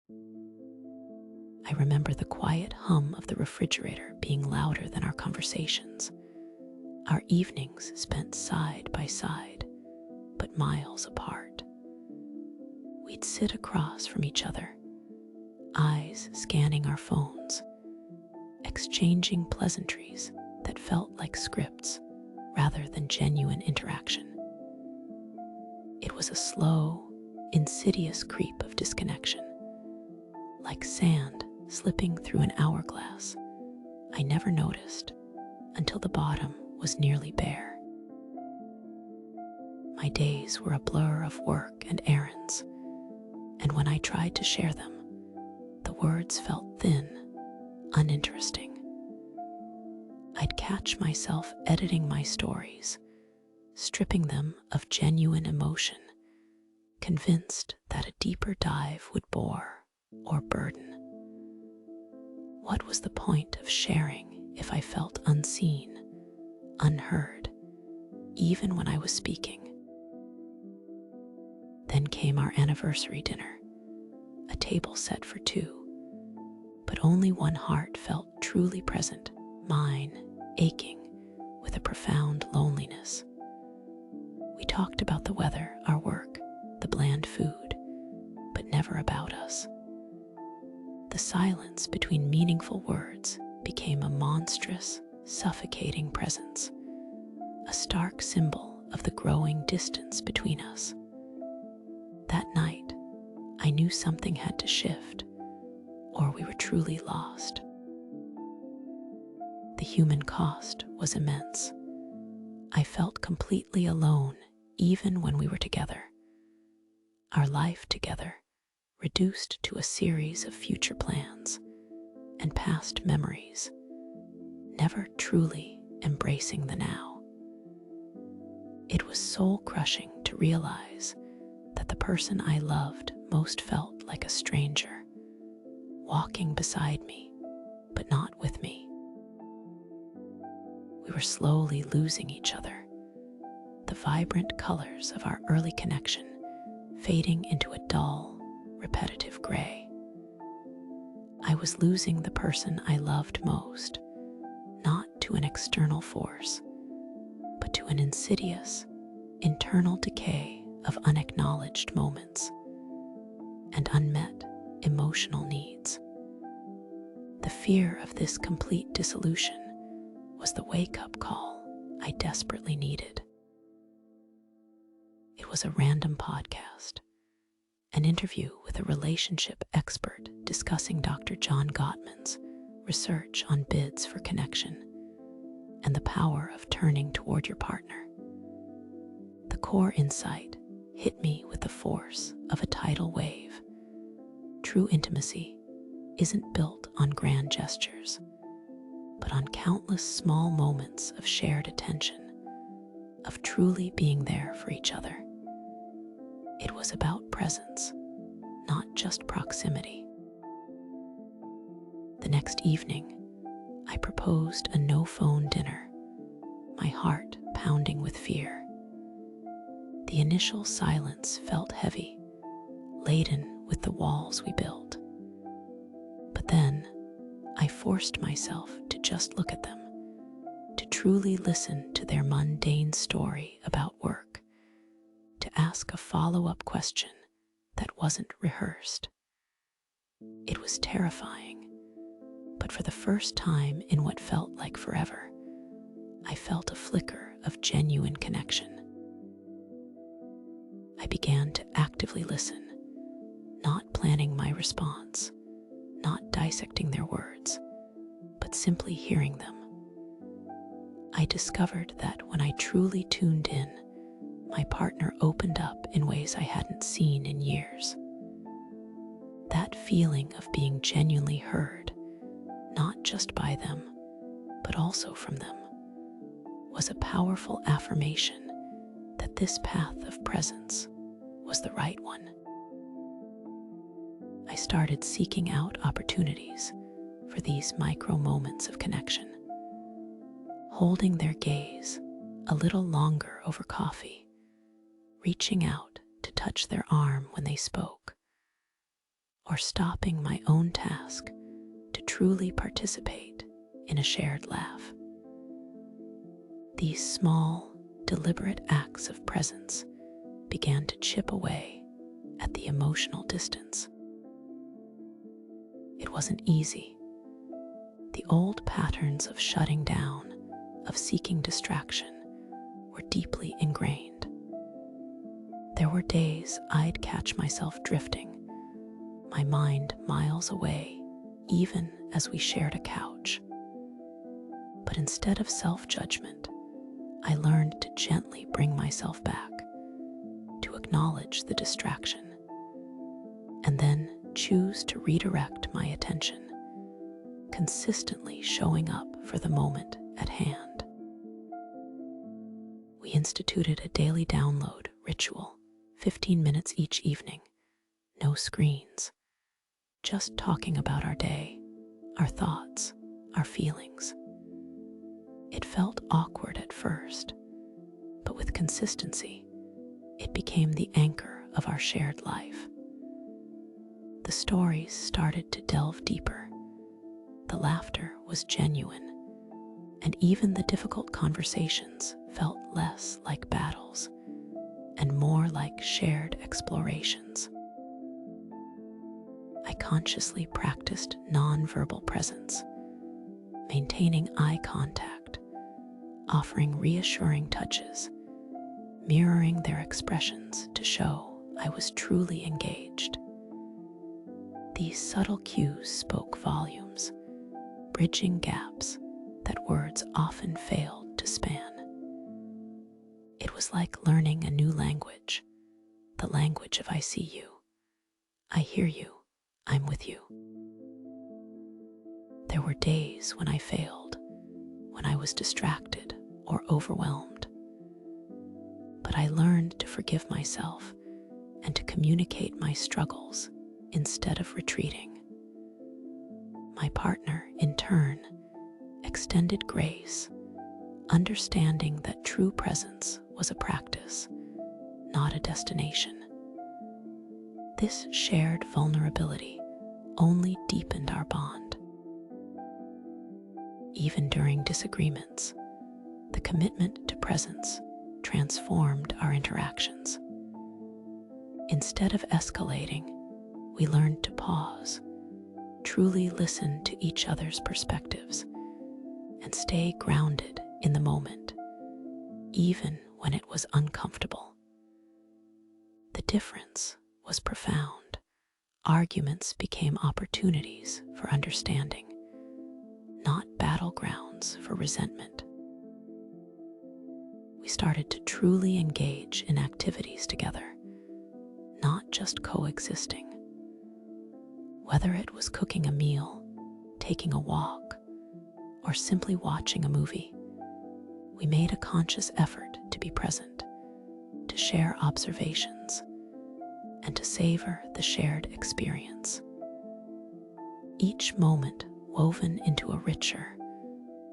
I remember the quiet hum of the refrigerator being louder than our conversations. Our evenings spent side by side, but miles apart. We'd sit across from each other, eyes scanning our phones, exchanging pleasantries that felt like scripts rather than genuine interaction. It was a slow, insidious creep of disconnection, like sand slipping through an hourglass. I never noticed until the bottom was nearly bare. My days were a blur of work and errands, and when I tried to share them, the words felt thin, uninteresting. I'd catch myself editing my stories, stripping them of genuine emotion, convinced that a deeper dive would bore or burden. What was the point of sharing if I felt unseen, unheard, even when I was speaking? Then came our anniversary dinner, a table set for two, but only one heart felt truly present, mine aching with a profound loneliness. We talked about the weather, our work, the bland food, but never about us. The silence between meaningful words became a monstrous, suffocating presence, a stark symbol of the growing distance between us. That night, I knew something had to shift, or we were truly lost. The human cost was immense. I felt completely alone even when we were together. Our life together reduced to a series of future plans and past memories, never truly embracing the now. It was soul-crushing to realize that the person I loved most felt like a stranger, walking beside me, but not with me. We were slowly losing each other, the vibrant colors of our early connection fading into a dull, repetitive gray. I was losing the person I loved most, not to an external force, but to an insidious, internal decay of unacknowledged moments and unmet emotional needs. The fear of this complete dissolution was the wake-up call I desperately needed. It was a random podcast, an interview with a relationship expert discussing Dr. John Gottman's research on bids for connection and the power of turning toward your partner. The core insight hit me with the force of a tidal wave. True intimacy isn't built on grand gestures, but on countless small moments of shared attention, of truly being there for each other. It was about presence, not just proximity. The next evening, I proposed a no-phone dinner, my heart pounding with fear. The initial silence felt heavy, laden with the walls we built. But then, I forced myself to just look at them, to truly listen to their mundane story about work, to ask a follow-up question that wasn't rehearsed. It was terrifying, but for the first time in what felt like forever, I felt a flicker of genuine connection. I began to actively listen, not planning my response, not dissecting their words, but simply hearing them. I discovered that when I truly tuned in, my partner opened up in ways I hadn't seen in years. That feeling of being genuinely heard, not just by them, but also from them, was a powerful affirmation that this path of presence was the right one. I started seeking out opportunities for these micro moments of connection, holding their gaze a little longer over coffee, reaching out to touch their arm when they spoke, or stopping my own task to truly participate in a shared laugh. These small, deliberate acts of presence began to chip away at the emotional distance. It wasn't easy. The old patterns of shutting down, of seeking distraction, were deeply ingrained. There were days I'd catch myself drifting, my mind miles away, even as we shared a couch. But instead of self-judgment, I learned to gently bring myself back, to acknowledge the distraction, and then choose to redirect my attention, consistently showing up for the moment at hand. We instituted a daily download ritual, 15 minutes each evening, no screens, just talking about our day, our thoughts, our feelings. It felt awkward at first, but with consistency, it became the anchor of our shared life. The stories started to delve deeper. The laughter was genuine, and even the difficult conversations felt less like battles and more like shared explorations. I consciously practiced nonverbal presence, maintaining eye contact, offering reassuring touches, mirroring their expressions to show I was truly engaged. These subtle cues spoke volumes, bridging gaps that words often failed to span. It was like learning a new language, the language of I see you, I hear you, I'm with you. There were days when I failed, when I was distracted or overwhelmed. But I learned to forgive myself and to communicate my struggles instead of retreating. My partner, in turn, extended grace, understanding that true presence was a practice, not a destination. This shared vulnerability only deepened our bond. Even during disagreements, the commitment to presence transformed our interactions. Instead of escalating, we learned to pause, truly listen to each other's perspectives, and stay grounded in the moment, even when it was uncomfortable. The difference was profound. Arguments became opportunities for understanding, not battlegrounds for resentment. We started to truly engage in activities together, not just coexisting. Whether it was cooking a meal, taking a walk, or simply watching a movie, we made a conscious effort to be present, to share observations, and to savor the shared experience. Each moment woven into a richer,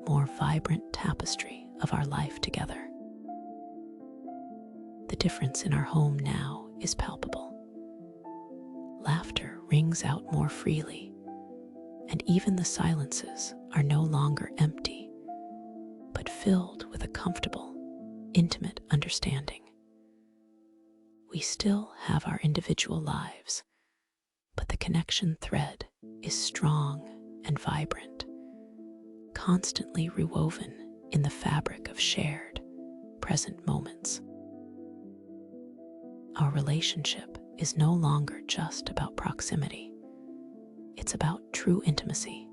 more vibrant tapestry of our life together. The difference in our home now is palpable. Laughter rings out more freely, and even the silences are no longer empty, but filled with a comfortable, intimate understanding. We still have our individual lives, but the connection thread is strong and vibrant, constantly rewoven in the fabric of shared, present moments. Our relationship is no longer just about proximity. It's about true intimacy,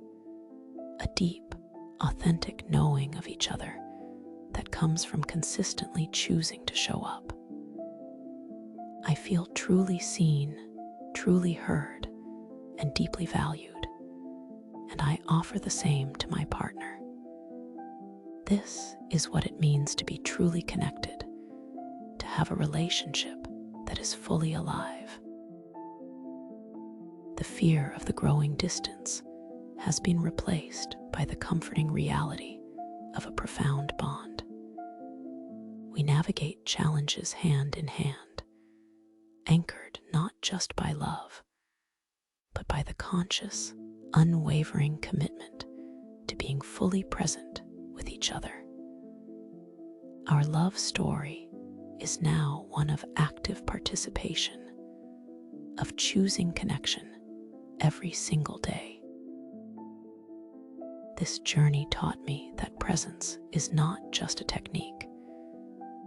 a deep, authentic knowing of each other that comes from consistently choosing to show up. I feel truly seen, truly heard, and deeply valued, and I offer the same to my partner. This is what it means to be truly connected, to have a relationship that is fully alive. The fear of the growing distance has been replaced by the comforting reality of a profound bond. We navigate challenges hand in hand, anchored not just by love, by the conscious, unwavering commitment to being fully present with each other. Our love story is now one of active participation, of choosing connection every single day. This journey taught me that presence is not just a technique.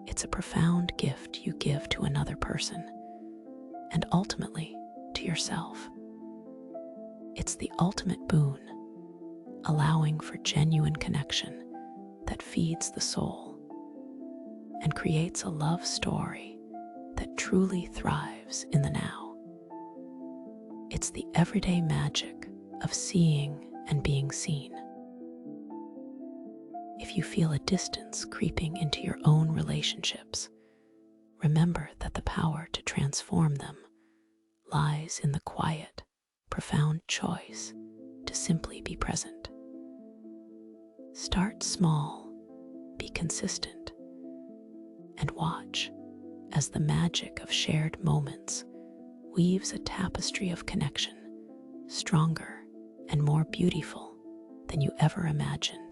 It's a profound gift you give to another person, and ultimately to yourself. It's the ultimate boon, allowing for genuine connection that feeds the soul and creates a love story that truly thrives in the now. It's the everyday magic of seeing and being seen. If you feel a distance creeping into your own relationships, remember that the power to transform them lies in the quiet, profound choice to simply be present. Start small, be consistent, and watch as the magic of shared moments weaves a tapestry of connection stronger and more beautiful than you ever imagined.